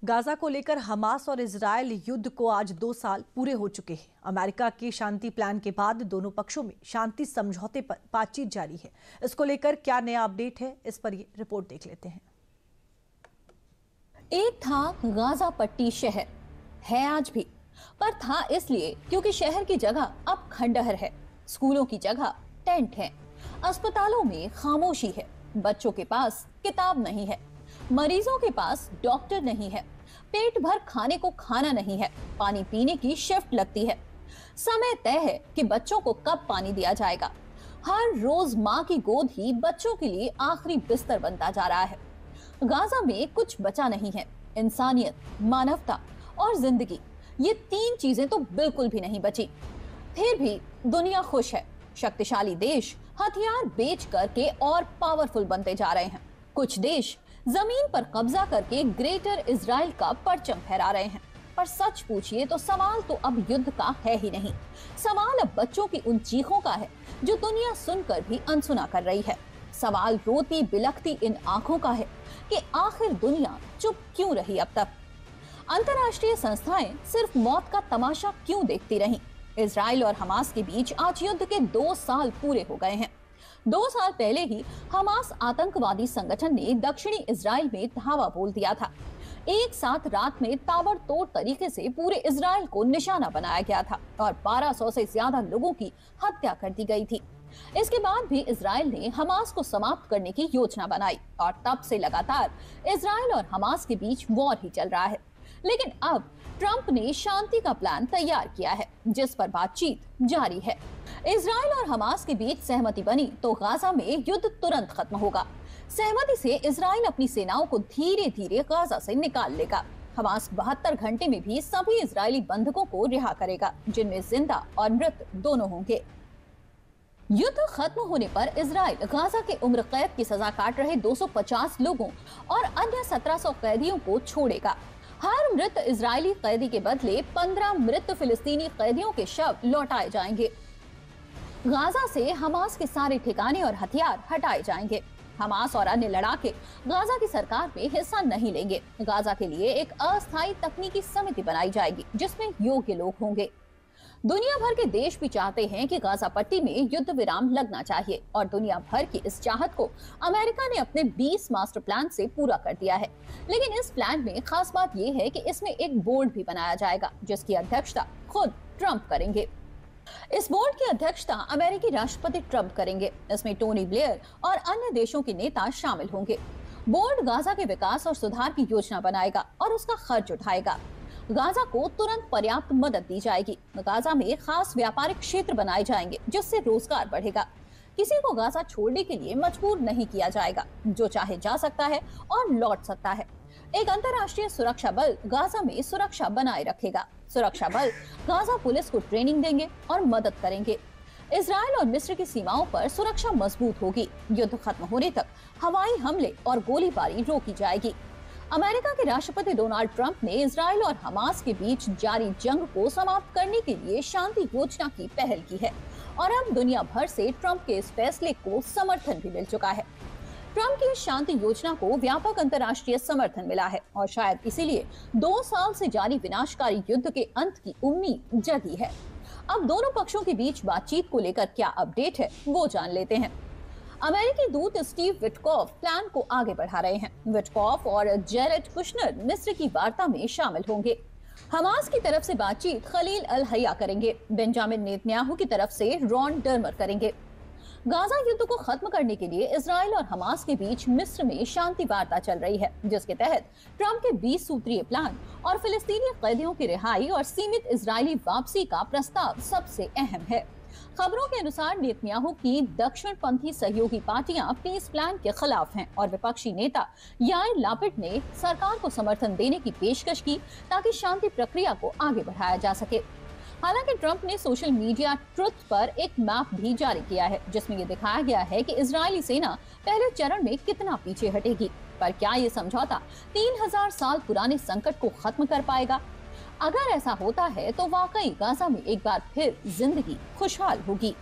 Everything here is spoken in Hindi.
गाजा को लेकर हमास और इजरायल युद्ध को आज 2 साल पूरे हो चुके हैं। अमेरिका के शांति प्लान के बाद दोनों पक्षों में शांति समझौते पर बातचीत जारी है। इसको लेकर क्या नया अपडेट है, इस पर ये रिपोर्ट देख लेते हैं। एक था गाजा पट्टी शहर, है आज भी, पर था इसलिए क्योंकि शहर की जगह अब खंडहर है, स्कूलों की जगह टेंट है, अस्पतालों में खामोशी है, बच्चों के पास किताब नहीं है, मरीजों के पास डॉक्टर नहीं है, पेट भर खाने को खाना नहीं है, पानी पीने की शिफ्ट लगती है, समय तय है कि बच्चों को कब पानी दिया जाएगा। हर रोज माँ की गोद ही बच्चों के लिए आखिरी बिस्तर बनता जा रहा है। गाजा में कुछ बचा नहीं है, इंसानियत, मानवता और जिंदगी, ये 3 चीजें तो बिल्कुल भी नहीं बची। फिर भी दुनिया खुश है। शक्तिशाली देश हथियार बेच करके और पावरफुल बनते जा रहे हैं। कुछ देश जमीन पर कब्जा करके ग्रेटर इजराइल का परचम फहरा रहे हैं। पर सच पूछिए तो सवाल तो अब युद्ध का है ही नहीं। सवाल अब बच्चों की उन चीखों का है जो दुनिया सुनकर भी अनसुना कर रही है। सवाल रोती बिलखती इन आंखों का है कि आखिर दुनिया चुप क्यों रही अब तक। अंतर्राष्ट्रीय संस्थाएं सिर्फ मौत का तमाशा क्यों देखती रहीं। इजराइल और हमास के बीच आज युद्ध के 2 साल पूरे हो गए हैं। 2 साल पहले ही हमास आतंकवादी संगठन ने दक्षिणी इजराइल में धावा बोल दिया था। एक साथ रात में ताबड़तोड़ तरीके से पूरे इजराइल को निशाना बनाया गया था और 1200 से ज्यादा लोगों की हत्या कर दी गई थी। इसके बाद भी इजराइल ने हमास को समाप्त करने की योजना बनाई और तब से लगातार इजराइल और हमास के बीच वॉर ही चल रहा है। लेकिन अब ट्रंप ने शांति का प्लान तैयार किया है, जिस पर बातचीत जारी है। इजराइल और हमास के बीच सहमति बनी तो गाजा में युद्ध तुरंत खत्म होगा। सहमति से इजराइल अपनी सेनाओं को धीरे धीरे गाजा से निकाल लेगा। हमास 72 घंटे में भी सभी इजरायली बंधकों को रिहा करेगा, जिनमें जिंदा और मृत दोनों होंगे। युद्ध खत्म होने पर इजराइल गाजा के उम्र कैद की सजा काट रहे 250 लोगों और अन्य 1700 कैदियों को छोड़ेगा। हर मृत इजरायली कैदी के बदले 15 मृत फिलिस्तीनी कैदियों के शव लौटाए जाएंगे। गाजा से हमास के सारे ठिकाने और हथियार हटाए जाएंगे। हमास और अन्य लड़ाके गाजा की सरकार में हिस्सा नहीं लेंगे। गाजा के लिए एक अस्थायी तकनीकी समिति बनाई जाएगी, जिसमें योग्य लोग होंगे। दुनिया भर के देश भी चाहते हैं कि गाजा पट्टी में युद्ध विराम लगना चाहिए और दुनिया भर की इस चाहत को अमेरिका ने अपने 20 मास्टर प्लान से पूरा कर दिया है। लेकिन इस प्लान में खास बात यह है कि इसमें एक बोर्ड भी बनाया जाएगा, जिसकी अध्यक्षता खुद ट्रंप करेंगे। इस बोर्ड की अध्यक्षता अमेरिकी राष्ट्रपति ट्रंप करेंगे। इसमें टोनी ब्लेयर और अन्य देशों के नेता शामिल होंगे। बोर्ड गाजा के विकास और सुधार की योजना बनाएगा और उसका खर्च उठाएगा। गाजा को तुरंत पर्याप्त मदद दी जाएगी। गाजा में खास व्यापारिक क्षेत्र बनाए जाएंगे, जिससे रोजगार बढ़ेगा। किसी को गाजा छोड़ने के लिए मजबूर नहीं किया जाएगा। जो चाहे जा सकता है और लौट सकता है। एक अंतर्राष्ट्रीय सुरक्षा बल गाजा में सुरक्षा बनाए रखेगा। सुरक्षा बल गाजा पुलिस को ट्रेनिंग देंगे और मदद करेंगे। इजराइल और मिस्र की सीमाओं पर सुरक्षा मजबूत होगी। युद्ध खत्म होने तक हवाई हमले और गोलीबारी रोकी जाएगी। अमेरिका के राष्ट्रपति डोनाल्ड ट्रंप ने इजराइल और हमास के बीच जारी जंग को समाप्त करने के लिए शांति योजना की पहल की है और अब दुनिया भर से ट्रंप के इस फैसले को समर्थन भी मिल चुका है। ट्रंप की शांति योजना को व्यापक अंतर्राष्ट्रीय समर्थन मिला है और शायद इसीलिए 2 साल से जारी विनाशकारी युद्ध के अंत की उम्मीद जगी है। अब दोनों पक्षों के बीच बातचीत को लेकर क्या अपडेट है, वो जान लेते हैं। अमेरिकी दूत स्टीव विटकॉफ प्लान को आगे बढ़ा रहे हैं। विटकॉफ और जेरेड कुशनर मिस्र की वार्ता में शामिल होंगे। हमास की तरफ से बातचीत खलील अल हया करेंगे। बेंजामिन नेतन्याहू की तरफ से रॉन डर्मर करेंगे। गाजा युद्ध को खत्म करने के लिए इजराइल और हमास के बीच मिस्र में शांति वार्ता चल रही है, जिसके तहत ट्रंप के 20 सूत्रीय प्लान और फिलिस्तीनी कैदियों की रिहाई और सीमित इजरायली वापसी का प्रस्ताव सबसे अहम है। खबरों के अनुसार नेतन्याहू की दक्षिणपंथी सहयोगी पार्टियां पीस प्लान के खिलाफ हैं और विपक्षी नेता याइर लापिड ने सरकार को समर्थन देने की पेशकश की ताकि शांति प्रक्रिया को आगे बढ़ाया जा सके। हालांकि ट्रंप ने सोशल मीडिया ट्रुथ पर एक मैप भी जारी किया है, जिसमें ये दिखाया गया है कि इजरायली सेना पहले चरण में कितना पीछे हटेगी। पर क्या ये समझौता 3000 साल पुराने संकट को खत्म कर पाएगा? अगर ऐसा होता है तो वाकई गाजा में एक बार फिर जिंदगी खुशहाल होगी।